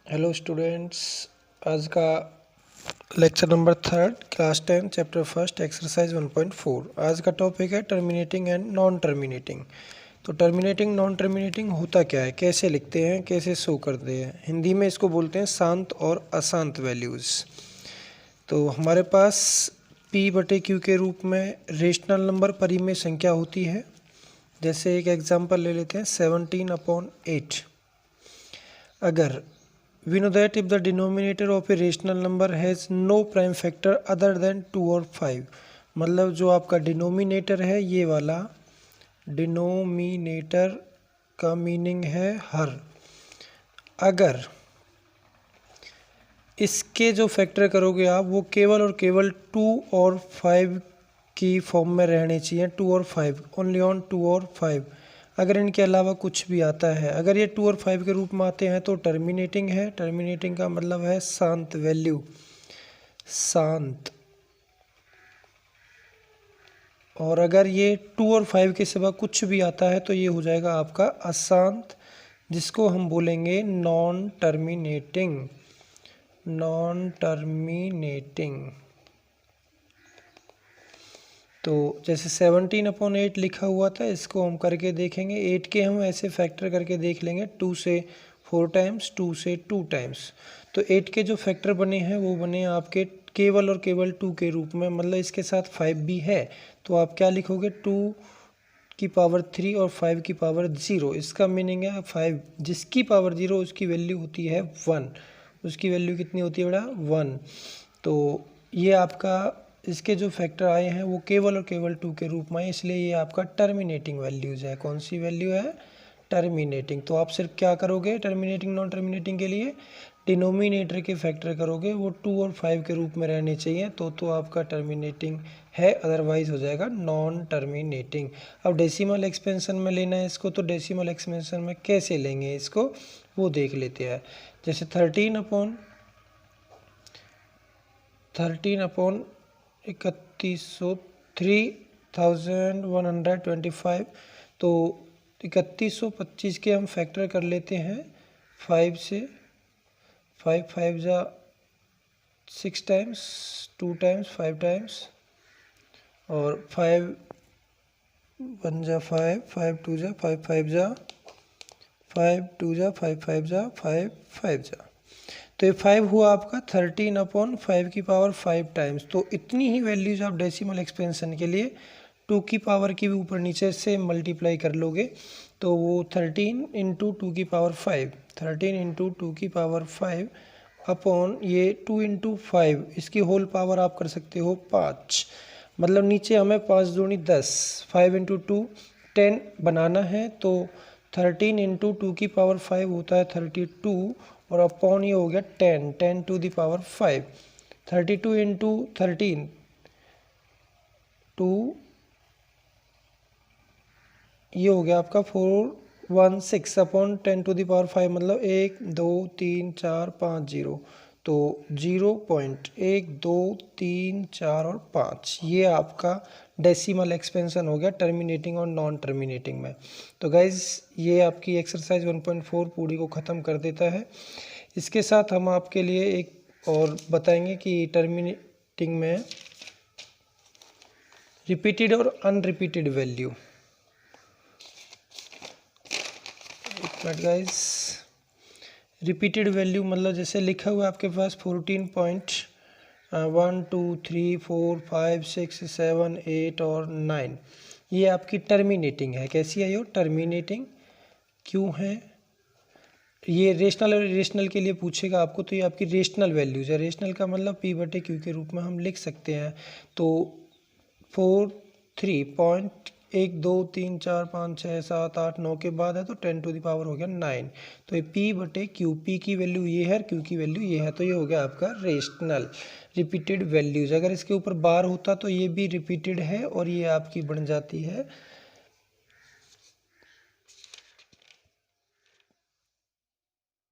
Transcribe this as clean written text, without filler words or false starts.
Hello students, आज का lecture number 3 class 10 chapter first exercise 1.4। आज का टॉपिक है टर्मिनेटिंग एंड नॉन टर्मिनेटिंग। तो टर्मिनेटिंग नॉन टर्मिनेटिंग होता क्या है, कैसे लिखते हैं, कैसे शो करते हैं। हिंदी में इसको बोलते हैं शांत और अशांत वैल्यूज़। तो हमारे पास P/Q के रूप में रेशनल नंबर परिमेय संख्या होती है। जैसे एक एग्जांपल ले लेते हैं 17/8। अगर we know that if the denominator of a rational number has no prime factor other than 2 और 5, मतलब जो आपका डिनोमिनेटर है ये वाला डिनोमिनेटर का मीनिंग है हर, अगर इसके जो फैक्टर करोगे आप वो केवल और केवल 2 और 5 की फॉर्म में रहने चाहिए। 2 और 5, ओनली ऑन 2 और 5। अगर इनके अलावा कुछ भी आता है, अगर ये 2 और 5 के रूप में आते हैं तो टर्मिनेटिंग है। टर्मिनेटिंग का मतलब है शांत वैल्यू, शांत। और अगर ये 2 और 5 के सिवा कुछ भी आता है तो ये हो जाएगा आपका अशांत, जिसको हम बोलेंगे नॉन टर्मिनेटिंग। Non terminating. तो जैसे 17/8 लिखा हुआ था, इसको हम करके देखेंगे। 8 के हम ऐसे फैक्टर करके देख लेंगे, 2 से 4 टाइम्स, 2 से 2 टाइम्स। तो 8 के जो फैक्टर बने हैं वो बने आपके केवल और केवल 2 के रूप में, मतलब इसके साथ 5 भी है। तो आप क्या लिखोगे, 2 की पावर 3 और 5 की पावर 0। इसका मीनिंग है 5 जिसकी पावर 0 उसकी वैल्यू होती है 1। उसकी वैल्यू कितनी होती है बेटा, 1। तो ये आपका इसके जो फैक्टर आए हैं वो केवल और केवल 2 के रूप में है, इसलिए ये आपका टर्मिनेटिंग वैल्यूज़ है। कौन सी वैल्यू है, टर्मिनेटिंग। तो आप सिर्फ क्या करोगे टर्मिनेटिंग नॉन टर्मिनेटिंग के लिए, डिनोमिनेटर के फैक्टर करोगे वो 2 और 5 के रूप में रहने चाहिए, तो आपका टर्मिनेटिंग है, अदरवाइज हो जाएगा नॉन टर्मिनेटिंग। अब डेसिमल एक्सपेंशन में लेना है इसको, तो डेसिमल एक्सपेंशन में कैसे लेंगे इसको वो देख लेते हैं। जैसे 13/3100 3125। तो 3125 के हम फैक्टर कर लेते हैं 5 से। 5 5 जा 6 टाइम्स, 2 टाइम्स, 5 टाइम्स, और 5 1 जा 5, 5 2 जा 5, 5 जा 5, 2 जा 5, 5 जा 5, 5 जा। तो ये 5 हुआ आपका 13/5 की पावर 5 टाइम्स। तो इतनी ही वैल्यूज आप डेसिमल एक्सपेंशन के लिए 2 की पावर की भी ऊपर नीचे से मल्टीप्लाई कर लोगे, तो वो 13 इंटू 2 की पावर 5, 13 इंटू 2 की पावर 5 अपॉन ये 2 इंटू 5, इसकी होल पावर आप कर सकते हो 5। मतलब नीचे हमें 5 दूनी 10, 5 इंटू 2 10 बनाना है। तो 13 इंटू 2 की पावर 5 होता है 32, और अपॉन ये हो गया 10, 10 टू द पावर 5। 32 इंटू 13 2, ये हो गया आपका 416 अपॉन 10 टू द पावर 5, मतलब 1 2 3 4 5 0। तो 0.1 2 3 4 और 5, ये आपका डेसिमल एक्सपेंशन हो गया टर्मिनेटिंग और नॉन टर्मिनेटिंग में। तो गाइज ये आपकी एक्सरसाइज 1.4 पूरी को ख़त्म कर देता है। इसके साथ हम आपके लिए एक और बताएंगे कि टर्मिनेटिंग में रिपीटेड और अनरिपीटेड वैल्यू। गाइस रिपीटेड वैल्यू मतलब जैसे लिखा हुआ है आपके पास 14.1 2 3 4 5 6 7 8 और 9, ये आपकी टर्मिनेटिंग है। कैसी है ये टर्मिनेटिंग, क्यों है? ये रेशनल और इरेशनल के लिए पूछेगा आपको, तो ये आपकी रेशनल वैल्यूज है। रेशनल का मतलब P/Q के रूप में हम लिख सकते हैं। तो 4 3 पॉइंट 1 2 3 4 5 6 7 8 9 के बाद है तो 10 टू द पावर हो गया 9। तो ये P/Q, P की वैल्यू ये है, Q की वैल्यू ये है, तो ये हो गया आपका रेशनल रिपीटेड वैल्यूज। अगर इसके ऊपर बार होता तो ये भी रिपीटेड है और ये आपकी बन जाती है